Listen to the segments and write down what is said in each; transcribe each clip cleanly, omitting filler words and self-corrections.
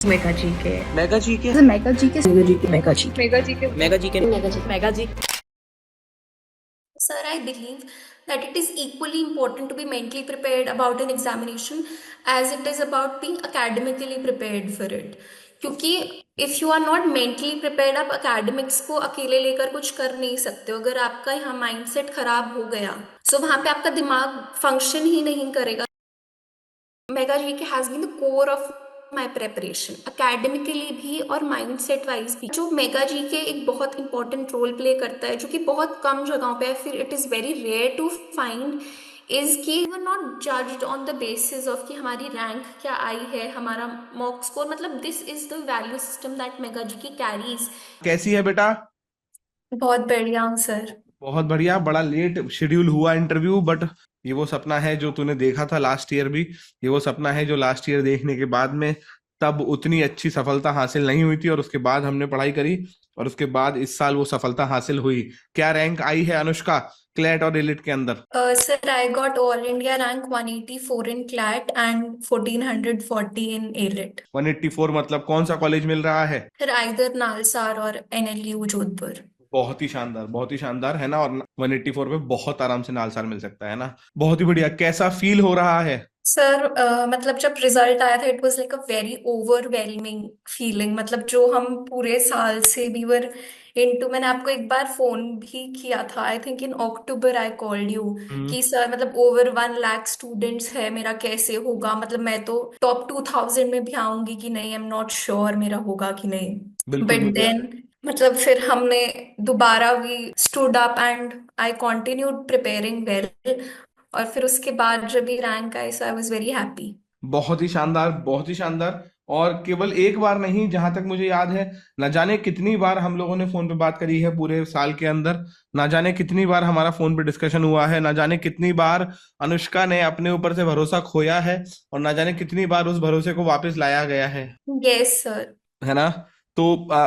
Mega G के mega G के mega G के मेगा जी के मेगा जी के मेगा जी के मेगा जी के mega G Sir, I believe that it is equally important to be mentally prepared about an examination as it is about being academically prepared for it. क्योंकि if you are not mentally prepared, आप academics को अकेले लेकर कुछ कर नहीं सकते हो। अगर आपका यहाँ माइंडसेट खराब हो गया, सो वहाँ पे आपका दिमाग फंक्शन ही नहीं करेगा। Mega GK has been the core of my preparation, academically भी और माइंडसेट वाइज भी। जो मेगा जीके एक बहुत इंपॉर्टेंट रोल प्ले करता है, जो कि बहुत कम जगहों पे है, फिर it is very rare to find, is कि we are not judged on the basis of कि हमारी रैंक क्या आई है, हमारा मॉक स्कोर। मतलब this is the value system that mega GK carries. कैसी है बेटा? बहुत बढ़िया हूँ सर। बहुत बढ़िया। बड़ा लेट शेड्यूल हुआ इंटरव्यू, बट ये वो सपना है जो तूने देखा था लास्ट ईयर भी। ये वो सपना है जो लास्ट ईयर देखने के बाद में तब उतनी अच्छी सफलता हासिल नहीं हुई थी, और उसके बाद हमने पढ़ाई करी, और उसके बाद इस साल वो सफलता हासिल हुई। क्या रैंक आई है अनुष्का क्लैट और एलिट के अंदर? Sir, I got all India rank 184 in CLAT and 1440 in elite. 184 मतलब कौन सा कॉलेज मिल रहा है? फिर आइदर नालसार और एनएलयू जोधपुर। बहुत ही शानदार, बहुत ही शानदार है ना। और 184 पे बहुत आराम से नालसार मिल सकता है ना। बहुत ही बढ़िया। कैसा फील हो रहा है? सर, मतलब जब रिजल्ट आया था, it was like a very overwhelming feeling. मतलब जो हम पूरे साल से वी वर इनटू, मैंने आपको एक बार फोन भी किया था, I think in October I called you hmm. कि सर मतलब ओवर 1 लाख स्टूडेंट्स है, मेरा कैसे होगा। मतलब मैं तो टॉप 2000 में भी आऊंगी कि नहीं, आई एम नॉट श्योर मेरा होगा कि नहीं। बिल्कुल बट बिल्कुल। देन मतलब फिर हमने दोबारा we stood up and I continued preparing well. और फिर उसके बाद जब भी रैंक आई, so I was very happy. बहुत ही शानदार, बहुत ही शानदार। और केवल एक बार नहीं, जहां तक मुझे याद है, न जाने कितनी बार हम लोगों ने फोन पे बात करी है पूरे साल के अंदर। ना जाने कितनी बार हमारा फोन पे डिस्कशन हुआ है। ना जाने कितनी बार अनुष्का ने अपने ऊपर से भरोसा खोया है, और ना जाने कितनी बार उस भरोसे को वापस लाया गया है। Yes sir. है ना? तो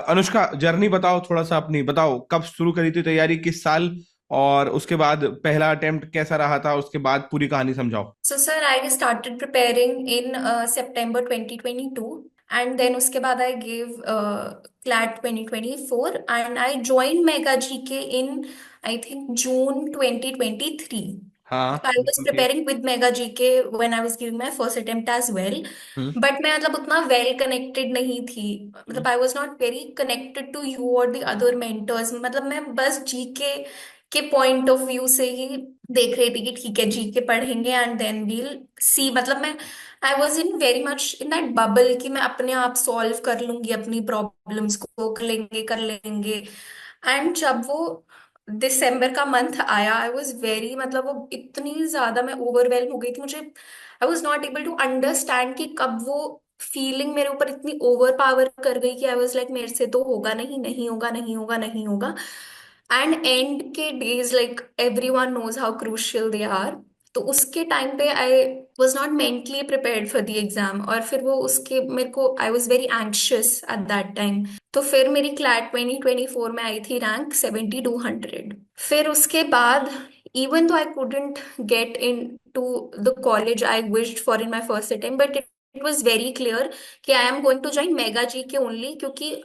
अनुष्का, जर्नी बताओ, थोड़ा सा अपनी बताओ, कब शुरू करी थी तैयारी, किस साल, और उसके बाद पहला अटेम्प्ट कैसा रहा था, उसके बाद पूरी कहानी समझाओ। So sir, I started preparing in September 2022 and then उसके बाद I give CLAT 2024 and I join mega GK in I think June 2023. हाँ, I was बिल्कुल ठीक। preparing with Mega GK when I was giving my first attempt as well. Hmm. But मैं मतलब उतना well connected नहीं थी। मतलब I was not very connected to you और द अदर मेंटर्स। मतलब मैं बस के पॉइंट ऑफ व्यू से ही देख रही थी कि ठीक है, जीके पढ़ेंगे एंड देन वील सी। मतलब मैं I was in very much in that bubble कि मैं अपने आप सॉल्व कर लूंगी अपनी प्रॉब्लम्स को, कर लेंगे। एंड जब वो दिसंबर का मंथ आया, आई वॉज वेरी, मतलब वो इतनी ज्यादा मैं ओवरवेलम हो गई थी। मुझे I was not able to understand कि कब वो फीलिंग मेरे ऊपर इतनी ओवर पावर कर गई कि आई वॉज लाइक मेरे से तो होगा नहीं, नहीं होगा, नहीं होगा, नहीं होगा। एंड एंड के days, like everyone knows how crucial they are. तो उसके टाइम पे I was not mentally prepared for the exam. और फिर वो उसके मेरे को I was very anxious at that time. तो फिर मेरी क्लैट 2024 में आई थी रैंक 7200। फिर उसके बाद even though I couldn't get into the college I wished for in my first attempt, but it was very clear कि I am going to join Mega G के only, क्योंकि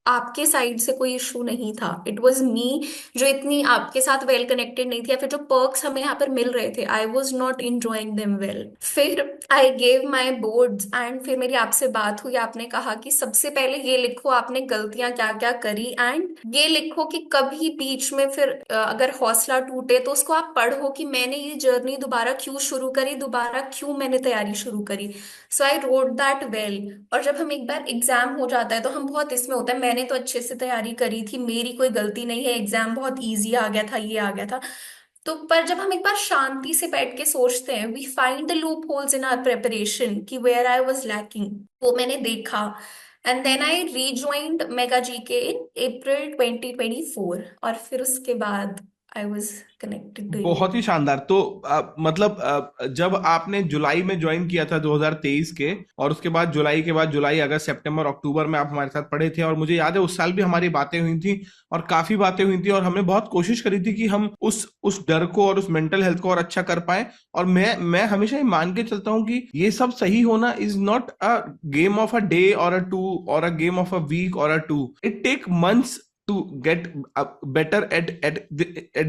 आपके साइड से कोई इशू नहीं था। इट वॉज मी जो इतनी आपके साथ वेल कनेक्टेड नहीं थी, या फिर जो पर्क्स हमें यहाँ पर मिल रहे थे, I was not enjoying them well. फिर I gave my boards and फिर मेरी आपसे बात हुई। आपने कहा कि सबसे पहले ये लिखो आपने गलतियां क्या क्या करी, एंड ये लिखो कि कभी बीच में फिर अगर हौसला टूटे तो उसको आप पढ़ो कि मैंने ये जर्नी दोबारा क्यों शुरू करी, दोबारा क्यों मैंने तैयारी शुरू करी। सो आई रोट दैट वेल। और जब हम एक बार एग्जाम हो जाता है तो हम बहुत इसमें होता है, मैंने तो अच्छे से तैयारी करी थी, मेरी कोई गलती नहीं है, एग्जाम बहुत इजी आ गया था, ये आ गया था। तो पर जब हम एक बार शांति से बैठ के सोचते हैं, we find the loopholes in our preparation कि वेयर आई वाज लैकिंग, वो मैंने देखा। And then I rejoined mega G K in अप्रैल 2024। और फिर उसके बाद I was connected to you. बहुत ही शानदार। तो मतलब जब आपने जुलाई में ज्वाइन किया था 2023 के, और उसके बाद जुलाई के बाद जुलाई अगस्त सितंबर अक्टूबर में आप हमारे साथ पढ़े थे, और मुझे याद है उस साल भी हमारी बातें हुई थी और काफी बातें हुई थी, और हमने बहुत कोशिश करी थी कि हम उस डर को और उस मेंटल हेल्थ को और अच्छा कर पाए। और मैं हमेशा ये मान के चलता हूं कि ये सब सही होना is not a game of a day और अ टू और a game of a week और a two. It take months to get better at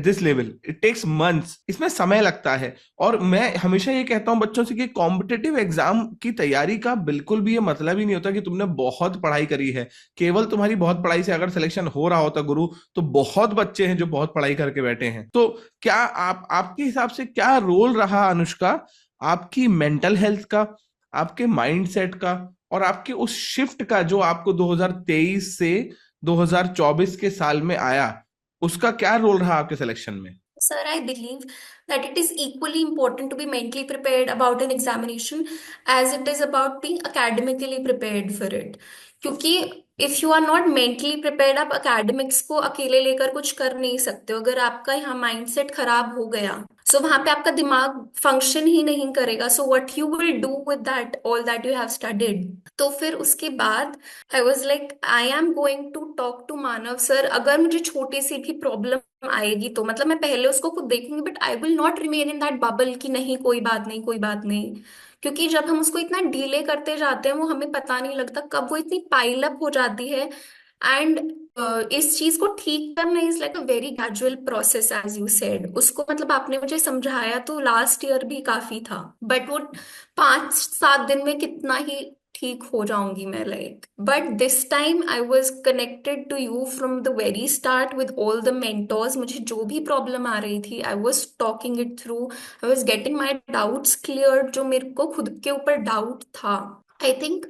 this level. It takes months. इसमें समय लगता है। और मैं हमेशा ये कहता हूँ बच्चों से कि कॉम्पिटिटिव एग्जाम की तैयारी का बिल्कुल भी ये मतलब ही नहीं होता कि तुमने बहुत पढ़ाई करी है। केवल तुम्हारी बहुत पढ़ाई से अगर सिलेक्शन हो रहा होता गुरु, तो बहुत बच्चे हैं जो बहुत पढ़ाई करके बैठे हैं। तो क्या आपके हिसाब से क्या रोल रहा अनुष्का आपकी मेंटल हेल्थ का, आपके माइंड सेट का, और आपके उस शिफ्ट का जो आपको 2023 से 2024 के साल में आया, उसका क्या रोल रहा आपके सिलेक्शन में? Sir, I believe that it is equally important to be mentally prepared about an examination as it is about being academically prepared for it. क्योंकि if you are not mentally prepared, आप academics को अकेले लेकर कुछ कर नहीं सकते हो। अगर आपका यहाँ माइंडसेट खराब हो गया, सो वहां पे आपका दिमाग फंक्शन ही नहीं करेगा। So what you will do with that all that you have studied. तो फिर उसके बाद I was like I am going to talk to Manav sir. अगर मुझे छोटी सी भी प्रॉब्लम आएगी तो मतलब मैं पहले उसको खुद देखूंगी, but I will not remain in that bubble कि नहीं कोई बात नहीं कोई बात नहीं। क्योंकि जब हम उसको इतना डीले करते जाते हैं, वो हमें पता नहीं लगता कब वो इतनी पाइल अप हो जाती है। एंड इस चीज को ठीक करना is like a very gradual process as you said. उसको मतलब आपने मुझे समझाया तो लास्ट ईयर भी काफी था, बट वो 5-7 दिन में कितना ही ठीक हो जाऊंगी मैं, like. But this time I was connected to you from the very start with all the mentors. मुझे जो भी प्रॉब्लम आ रही थी I was talking it through, I was getting my doubts clear. जो मेरे को खुद के ऊपर डाउट था, आई थिंक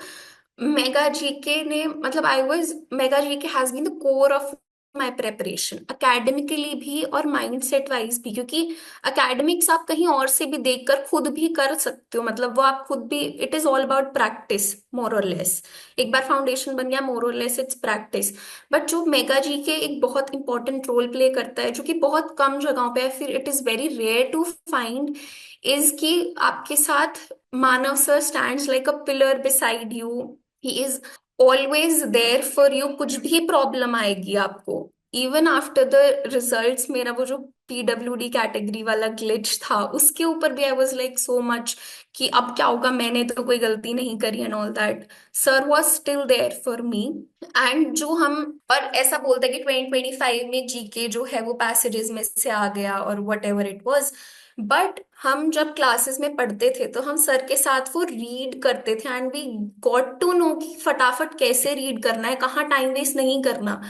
मेगा जीके ने मतलब I was mega GK has been the core of my preparation, academically भी और माइंड सेट वाइज भी। क्योंकि अकेडमिक्स आप कहीं और से भी देखकर खुद भी कर सकते हो, मतलब वो आप खुद भी, it is all about practice more और लेस। एक बार फाउंडेशन बन गया, मोर और लेस इट्स प्रैक्टिस। बट जो मेगा जी के एक बहुत इंपॉर्टेंट रोल प्ले करता है, जो कि बहुत कम जगहों पे है, फिर it is very rare to find, is कि आपके साथ Manav sir stands like a pillar beside you. He is always there for you. कुछ भी प्रॉब्लम आएगी आपको, इवन आफ्टर द रिजल्ट्स, मेरा वो जो पीडब्ल्यूडी कैटेगरी वाला ग्लिच था उसके ऊपर भी I was like so much कि अब क्या होगा, मैंने तो कोई गलती नहीं करी and all that. Sir was still there for me. And जो हम, और ऐसा बोलते हैं कि 2025 में जीके जो है वो पैसेजेस में से आ गया और what ever it was, but हम जब क्लासेस में पढ़ते थे तो हम सर के साथ वो रीड करते थे and we got to know कि फटाफट कैसे रीड करना है, कहाँ टाइम वेस्ट नहीं करना।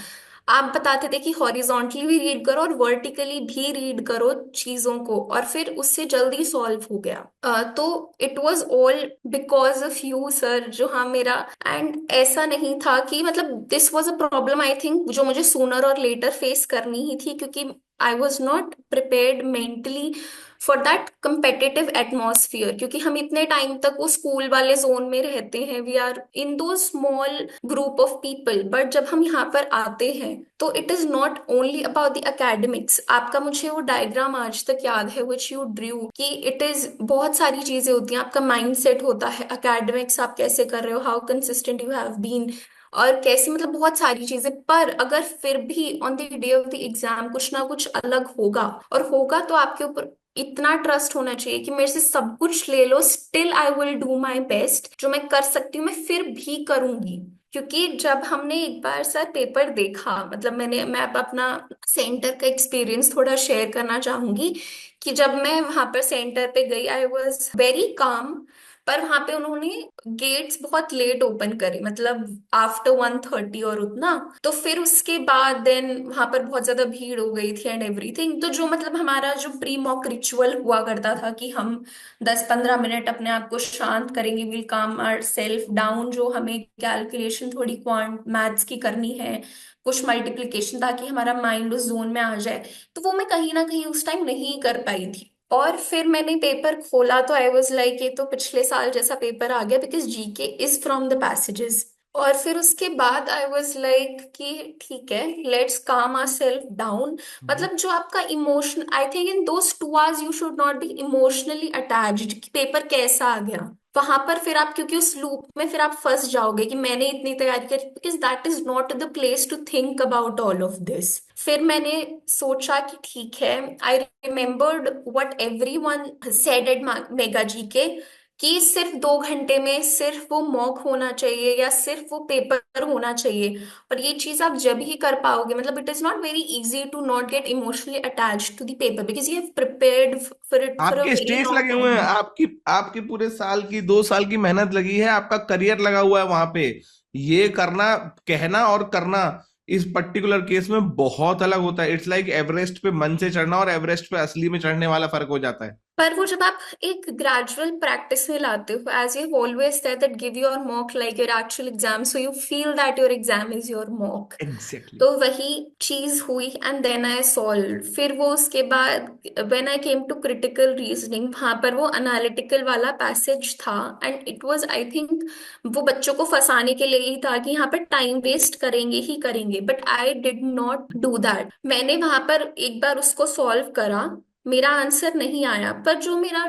आप बताते थे कि हॉरिजॉन्टली भी रीड करो और वर्टिकली भी रीड करो चीजों को, और फिर उससे जल्दी सॉल्व हो गया। तो it was all because of you sir, जो हाँ मेरा, एंड ऐसा नहीं था कि मतलब this was a problem I think जो मुझे सूनर और लेटर फेस करनी ही थी, क्योंकि आई was not prepared mentally for that competitive atmosphere. क्योंकि हम इतने टाइम तक वो स्कूल वाले जोन में रहते हैं, वी आर इन दो small group of people. But जब हम यहाँ पर आते हैं तो it is not only about the academics. आपका मुझे वो डायग्राम आज तक याद है विच यू ड्रू, कि इट इज बहुत सारी चीजें होती हैं। आपका माइंड सेट होता है, एकेडमिक्स आप कैसे कर रहे हो, how consistent you have been, और कैसे मतलब बहुत सारी चीजें। पर अगर फिर भी on the day of the exam कुछ ना कुछ अलग होगा, और होगा तो आपके ऊपर इतना ट्रस्ट होना चाहिए कि मेरे से सब कुछ ले लो, still I will do my best. जो मैं कर सकती हूँ मैं फिर भी करूंगी। क्योंकि जब हमने एक बार सर पेपर देखा, मतलब मैं अब अपना सेंटर का एक्सपीरियंस थोड़ा शेयर करना चाहूंगी, कि जब मैं वहां पर सेंटर पे गई आई वॉज वेरी काम। पर वहां पे उन्होंने गेट्स बहुत लेट ओपन करे, मतलब आफ्टर 1:30 और उतना। तो फिर उसके बाद देन वहां पर बहुत ज्यादा भीड़ हो गई थी एंड एवरीथिंग। तो जो मतलब हमारा जो प्री मॉक रिचुअल हुआ करता था कि हम 10-15 मिनट अपने आप को शांत करेंगे, विल काम आवर सेल्फ डाउन, जो हमें कैलकुलेशन थोड़ी क्वांट मैथ्स की करनी है, कुछ मल्टीप्लिकेशन, ताकि हमारा माइंड उस जोन में आ जाए। तो वो मैं कहीं ना कहीं उस टाइम नहीं कर पाई थी। और फिर मैंने पेपर खोला तो आई वाज लाइक ये तो पिछले साल जैसा पेपर आ गया, because GK is from the passages. और फिर उसके बाद आई वाज लाइक कि ठीक है, लेट्स काम आवर सेल्फ डाउन। मतलब जो आपका emotion, I think in those 2 hours you should not be emotionally attached कि पेपर कैसा आ गया वहां पर। फिर आप क्योंकि उस लूप में फिर आप फंस जाओगे कि मैंने इतनी तैयारी करी, because that is not the place to think about all of this. फिर मैंने सोचा कि ठीक है, I remembered what everyone said at mega G K, कि सिर्फ 2 घंटे में सिर्फ वो मॉक होना चाहिए या सिर्फ वो पेपर होना चाहिए। और ये चीज आप जब ही कर पाओगे, मतलब it is not very easy to not get emotionally attached to the paper because you have prepared for it for a आपके वेरी स्टेज लॉन्ग लगे हुए हैं, टाइम। आपकी आपके पूरे साल की 2 साल की मेहनत लगी है, आपका करियर लगा हुआ है वहां पे। ये करना, कहना और करना इस पर्टिकुलर केस में बहुत अलग होता है। इट्स लाइक एवरेस्ट पे मन से चढ़ना और एवरेस्ट पे असली में चढ़ने वाला फर्क हो जाता है। पर वो जब आप एक ग्रेजुअल प्रैक्टिस में लाते हो, as you always said that give your mock like your actual exam, so you feel that your exam is your mock. Exactly. तो वही चीज हुई एंड देन आई सॉल्व। फिर वो उसके बाद when I came to critical reasoning, वहां पर वो एनालिटिकल वाला पैसेज था and it was I think वो बच्चों को फंसाने के लिए ही था कि यहाँ पर टाइम वेस्ट करेंगे ही करेंगे, but I did not do that. मैंने वहां पर एक बार उसको सॉल्व करा, मेरा आंसर नहीं आया, पर जो मेरा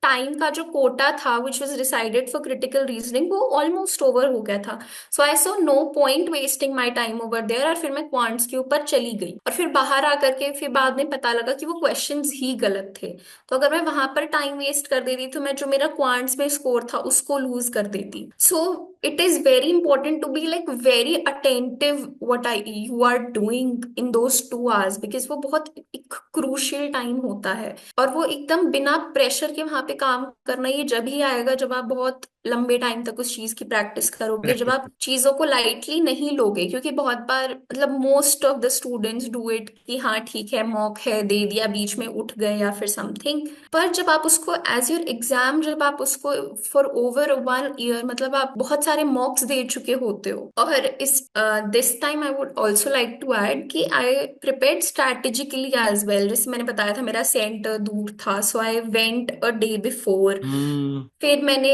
टाइम का जो कोटा था which was decided for critical reasoning वो ऑलमोस्ट ओवर हो गया था। So I saw no point wasting my time over there, और फिर मैं क्वांट्स के ऊपर चली गई। और फिर बाहर आकर के फिर बाद में पता लगा कि वो क्वेश्चंस ही गलत थे। तो अगर मैं वहां पर टाइम वेस्ट कर देती तो मैं जो मेरा क्वांट्स में स्कोर था उसको लूज कर देती। So it is very important to be like very attentive what I you are doing in those 2 hours, because वो बहुत एक क्रूशियल टाइम होता है। और वो एकदम बिना प्रेशर के वहां पे काम करना, ये जब ही आएगा जब आप बहुत लंबे टाइम तक उस चीज की प्रैक्टिस करोगे, जब प्रैक्टिस। आप चीजों को लाइटली नहीं लोगे। क्योंकि बहुत बार मतलब most of the students do it कि हाँ ठीक है मॉक है, दे दिया, बीच में उठ गए या फिर समथिंग। पर जब आप उसको एज योर एग्जाम, जब आप उसको फॉर ओवर 1 ईयर, मतलब आप बहुत सारे मॉक्स दे चुके होते हो। और इस this time I would also like to add कि I prepared strategically as well. जैसे मैंने बताया था मेरा सेंटर दूर था, so I went a day before. Hmm. फिर मैंने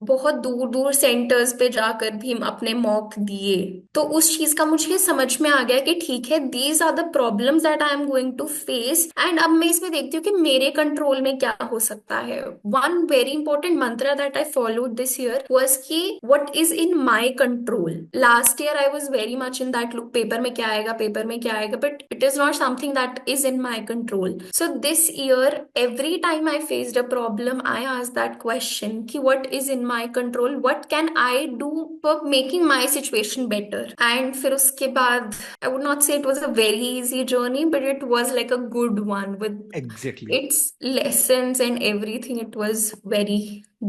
बहुत दूर दूर सेंटर्स पे जाकर भी अपने मॉक दिए। तो उस चीज का मुझे समझ में आ गया कि ठीक है, these are the problems that I am going to face. And अब मैं इसमें देखती हूँ कि मेरे कंट्रोल में क्या हो सकता है। One very important mantra that I followed this year was कि what is in my control. Last year I was very much in that look, paper में क्या आएगा, पेपर में क्या आएगा, but it is not something that is in my control. So this year every time I faced a problem I asked that question कि what is in my control, what can I do for making my situation better। and फिर उसके बाद I would not say it was a very easy journey, but it was like a good one with exactly. its lessons and everything, it was very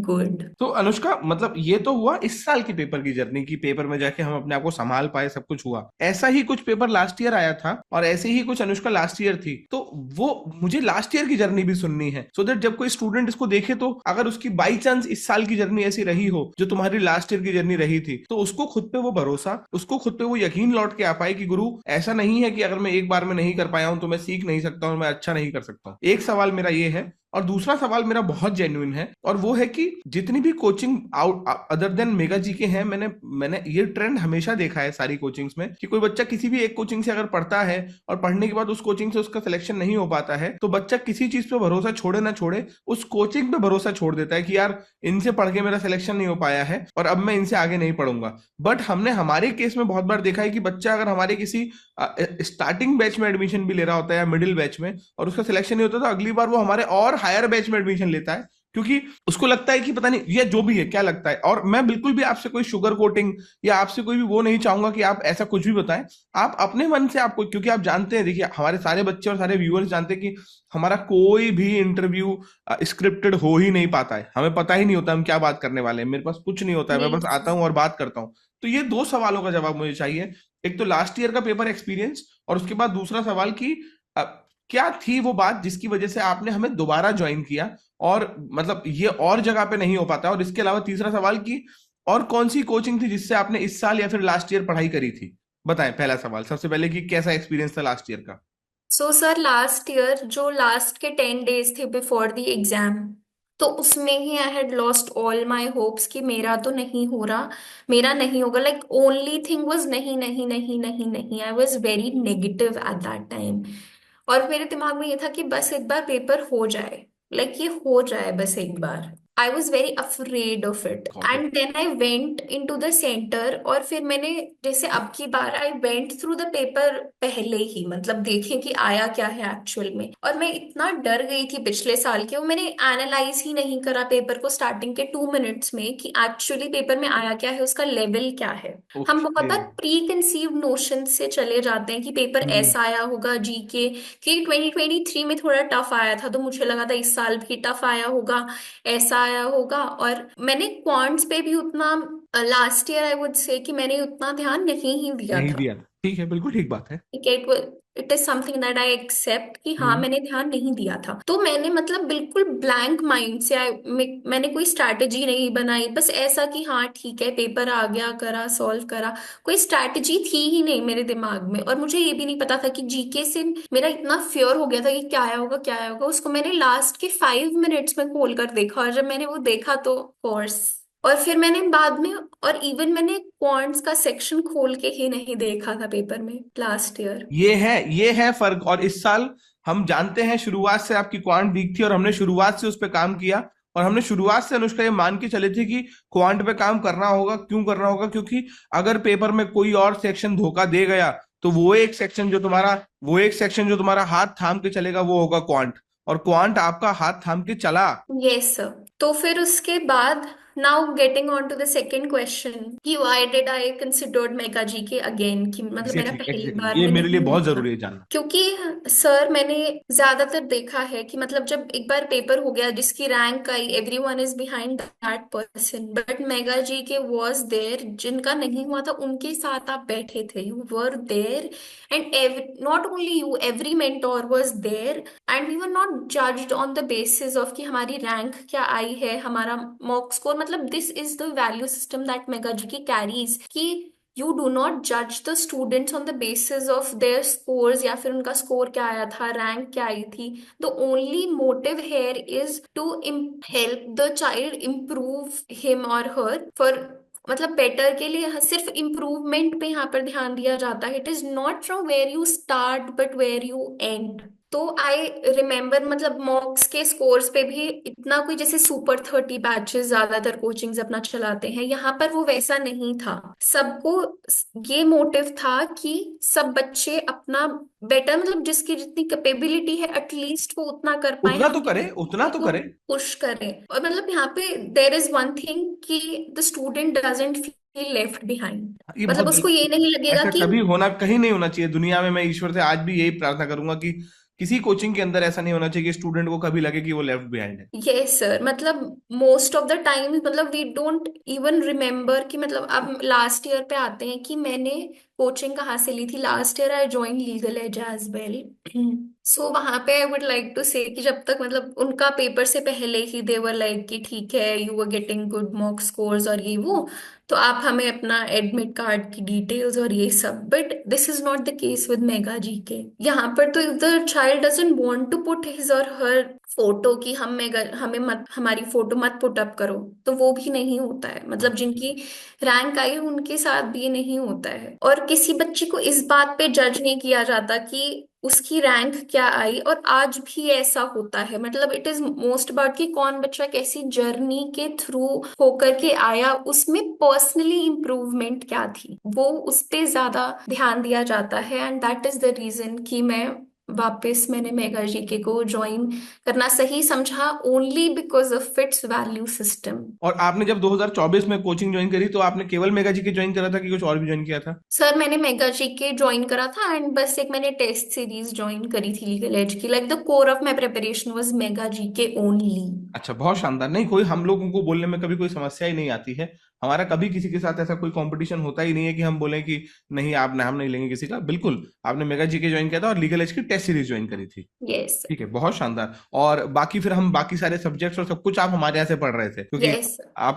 good। तो अनुष्का, मतलब ये तो हुआ इस साल की पेपर की जर्नी की, पेपर में जाके हम अपने आप को संभाल पाए, सब कुछ हुआ। ऐसा ही कुछ पेपर लास्ट ईयर आया था और ऐसे ही कुछ अनुष्का लास्ट ईयर थी। तो वो मुझे लास्ट ईयर की जर्नी भी सुननी है, सो दैट जब कोई स्टूडेंट इसको देखे तो अगर उसकी बाई चांस इस साल की जर्नी ऐसी रही हो जो तुम्हारी लास्ट ईयर की जर्नी रही थी, तो उसको खुद पे वो भरोसा, उसको खुद पे वो यकीन लौट के आ पाए कि गुरु ऐसा नहीं है कि अगर मैं एक बार में नहीं कर पाया हूं तो मैं सीख नहीं सकता हूं, मैं अच्छा नहीं कर सकता हूं। एक सवाल मेरा ये है, और दूसरा सवाल मेरा बहुत जेन्युइन है, और वो है कि जितनी भी coaching out other than mega G K हैं, मैंने ये ट्रेंड हमेशा देखा है सारी कोचिंग्स में कि कोई बच्चा किसी भी एक कोचिंग से अगर पढ़ता है और पढ़ने के बाद उस कोचिंग से उसका सिलेक्शन नहीं हो पाता है, तो बच्चा किसी चीज पे भरोसा छोड़े ना छोड़े उस कोचिंग पे भरोसा छोड़ देता है कि यार इनसे पढ़ के मेरा सिलेक्शन नहीं हो पाया है और अब मैं इनसे आगे नहीं पढ़ूंगा। बट हमने हमारे केस में बहुत बार देखा है कि बच्चा अगर हमारे किसी स्टार्टिंग बैच में एडमिशन भी ले रहा होता है या मिडिल बैच में और उसका सिलेक्शन नहीं होता, तो अगली बार वो हमारे और हायर बैच में एडमिशन लेता है, क्योंकि उसको लगता है कि पता नहीं, या जो भी है क्या लगता है। और मैं बिल्कुल भी आपसे कोई शुगर कोटिंग या आपसे कोई भी वो नहीं चाहूंगा कि आप ऐसा कुछ भी बताएं। आप अपने मन से आपको, क्योंकि आप जानते हैं, देखिए हमारे सारे बच्चे और सारे व्यूअर्स जानते हैं कि हमारा कोई भी इंटरव्यू स्क्रिप्टेड हो ही नहीं पाता है, हमें पता ही नहीं होता हम क्या बात करने वाले हैं, मेरे पास कुछ नहीं होता है, मैं बस आता हूं और बात करता हूं। तो ये 2 सवालों का जवाब मुझे चाहिए, एक तो लास्ट ईयर का पेपर एक्सपीरियंस, और उसके बाद दूसरा सवाल की क्या थी वो बात जिसकी वजह से आपने हमें दोबारा ज्वाइन किया, और मतलब ये और जगह पे नहीं हो पाता। और इसके अलावा तीसरा सवाल की और कौन सी कोचिंग थी जिससे आपने इस साल या फिर लास्ट ईयर पढ़ाई करी थी। बताएं पहला सवाल सबसे पहले कि कैसा एक्सपीरियंस था लास्ट ईयर का। सो सर लास्ट ईयर जो लास्ट के 10 days थे बिफोर द एग्जाम, तो उसमें ही I had lost all my hopes कि मेरा तो नहीं हो रहा, मेरा नहीं होगा। लाइक ओनली थिंग वाज नहीं नहीं नहीं नहीं नहीं। आई was very negative eight that time. और मेरे दिमाग में ये था कि बस एक बार पेपर हो जाए, लाइक ये हो जाए बस एक बार। I was very afraid of it Got it. And then I went in to the centre. और फिर मैंने जैसे अब की बार I went through the paper पहले ही, मतलब देखें कि आया क्या है एक्चुअल में। और मैं इतना डर गई थी पिछले साल के, वो मैंने एनालाइज ही नहीं करा पेपर को स्टार्टिंग के 2 मिनट्स में कि एक्चुअली पेपर में आया क्या है, उसका लेवल क्या है। हम बहुत ओके। बार प्री कंसीव्ड नोशन से चले जाते हैं कि पेपर हम्म। ऐसा आया होगा जीके, कि 2023 में थोड़ा टफ आया था तो मुझे लगा था इस साल भी टफ आया होगा, ऐसा आया होगा। और मैंने क्वांट्स पे भी उतना, last year I would say कि मैंने उतना ध्यान नहीं ही दिया नहीं था। दिया, ठीक है, बिल्कुल ठीक बात है। ठीक है, it is something that I accept कि हाँ हम्म। मैंने ध्यान नहीं दिया था। तो मैंने मतलब बिल्कुल ब्लैंक माइंड से मैंने कोई स्ट्रैटेजी नहीं बनाई, बस ऐसा कि हाँ ठीक है पेपर आ गया, करा सॉल्व करा। कोई स्ट्रैटेजी थी ही नहीं मेरे दिमाग में। और मुझे ये भी नहीं पता था कि जीके से मेरा इतना फ्योर हो गया था कि क्या आया होगा क्या आया होगा, उसको मैंने लास्ट के 5 मिनट्स में खोल कर देखा। और जब मैंने वो देखा तो कोर्स, और फिर मैंने बाद में, और इवन मैंने क्वांट्स का सेक्शन खोल के ही नहीं देखा था पेपर में लास्ट ईयर। ये है फर्क। और इस साल हम जानते हैं शुरुआत से आपकी क्वांट वीक थी और हमने शुरुआत से उस पर काम किया। और हमने शुरुआत से अनुष्का ये मान के चले थे कि क्वांट पे काम करना होगा। क्यों करना होगा? क्योंकि अगर पेपर में कोई और सेक्शन धोखा दे गया तो वो एक सेक्शन जो तुम्हारा हाथ थाम के चलेगा वो होगा क्वांट। और क्वांट आपका हाथ थाम के चला। Yes sir. तो फिर उसके बाद, now getting on to the second question कि why did I considered Mega G K again, कि मतलब मेरा एग्जैक्टली पहली एग्जैक्टली, बार ये में मेरे लिए नहीं बहुत हुआ। जरूरी है जानना। क्योंकि सर मैंने ज्यादातर देखा है कि मतलब जब एक बार पेपर हो गया, जिसकी रैंक आई, everyone is behind that person, but Mega G K was there, जिनका नहीं हुआ था उनके साथ आप बैठे थे, you were there. And not only you, every mentor was there. And we were not judged on the basis of कि हमारी रैंक क्या आई है, हमारा मॉक स्कोर। मतलब this is the value system that Mega G की carries, कि you do not जज the students on the basis of their scores, या फिर उनका स्कोर क्या आया था, रैंक क्या आई थी। The only motive here is to help the child improve him और हर फॉर, मतलब बेटर के लिए। सिर्फ इम्प्रूवमेंट पे यहाँ पर ध्यान दिया जाता है। It is not from where you start but where you end. तो आई रिमेम्बर, मतलब मॉक्स के स्कोर्स पे भी इतना कोई, जैसे सुपर 30 बैचेस ज्यादातर कोचिंग्स अपना चलाते हैं, यहाँ पर वो वैसा नहीं था। सबको ये मोटिव था कि सब बच्चे अपना बेटर, मतलब जिसकी जितनी कैपेबिलिटी है एटलीस्ट वो उतना कर पाए, उतना तो हम करे, उतना तो करे। पुश करें। और मतलब यहाँ पे देर इज वन थिंग कि the student doesn't feel left behind. ये मतलब बहुत उसको ये नहीं लगेगा ऐसा कि, कभी होना कहीं नहीं होना चाहिए दुनिया में। मैं ईश्वर से आज भी यही प्रार्थना करूंगा कि किसी कोचिंग के अंदर ऐसा नहीं होना चाहिए कि स्टूडेंट को कभी लगे कि वो लेफ्ट बिहाइंड है। Yes sir. मतलब मोस्ट ऑफ द टाइम, मतलब वी डोंट इवन रिमेम्बर कि, मतलब अब लास्ट ईयर पे आते हैं कि मैंने कोचिंग कहाँ से ली थी। Last year I join Legal Edge as well. So वहां पे आई वुड लाइक टू से कि जब तक, मतलब उनका पेपर से पहले ही देवर लाइक कि ठीक है you are getting good mock scores और ये वो, तो आप हमें अपना एडमिट कार्ड की डिटेल्स और ये सब। But this is not the case with Mega G K. यहाँ पर तो if the child doesn't want to put his और हर फोटो, कि हमें मत, हमारी फोटो मत पुट अप करो, तो वो भी नहीं होता है। मतलब जिनकी रैंक आई है उनके साथ भी ये नहीं होता है। और किसी बच्चे को इस बात पे जज नहीं किया जाता कि उसकी रैंक क्या आई। और आज भी ऐसा होता है। मतलब इट इज मोस्ट अबाउट कि कौन बच्चा कैसी जर्नी के थ्रू होकर के आया, उसमें पर्सनली इम्प्रूवमेंट क्या थी, वो उस पे ज्यादा ध्यान दिया जाता है। And that is the reason कि मैंने मेगा जीके को ज्वाइन करना सही समझा, only because of its value system. और आपने जब 2024 में कोचिंग ज्वाइन करी तो आपने केवल मेगा जी के ज्वाइन करा था कि कुछ और भी ज्वाइन किया था? सर मैंने मेगा जीके ज्वाइन करा था, एंड बस एक मैंने टेस्ट सीरीज ज्वाइन करी थी लीगल एज की। Like the core of my preparation was mega GK only. अच्छा, बहुत शानदार। नहीं, कोई हम लोगों को बोलने में कभी कोई समस्या ही नहीं आती है। हमारा कभी किसी के साथ ऐसा कोई कंपटीशन होता ही नहीं है कि हम बोलें कि नहीं आप नाम नहीं लेंगे किसी का। बिल्कुल, आपने मेगा जीके ज्वाइन किया था और लीगल एज की टेस्ट सीरीज ज्वाइन करी थी। यस ठीक है, बहुत शानदार। और बाकी फिर हम बाकी सारे सब्जेक्ट्स और सब कुछ आप हमारे यहाँ से पढ़ रहे थे क्योंकि यस। आप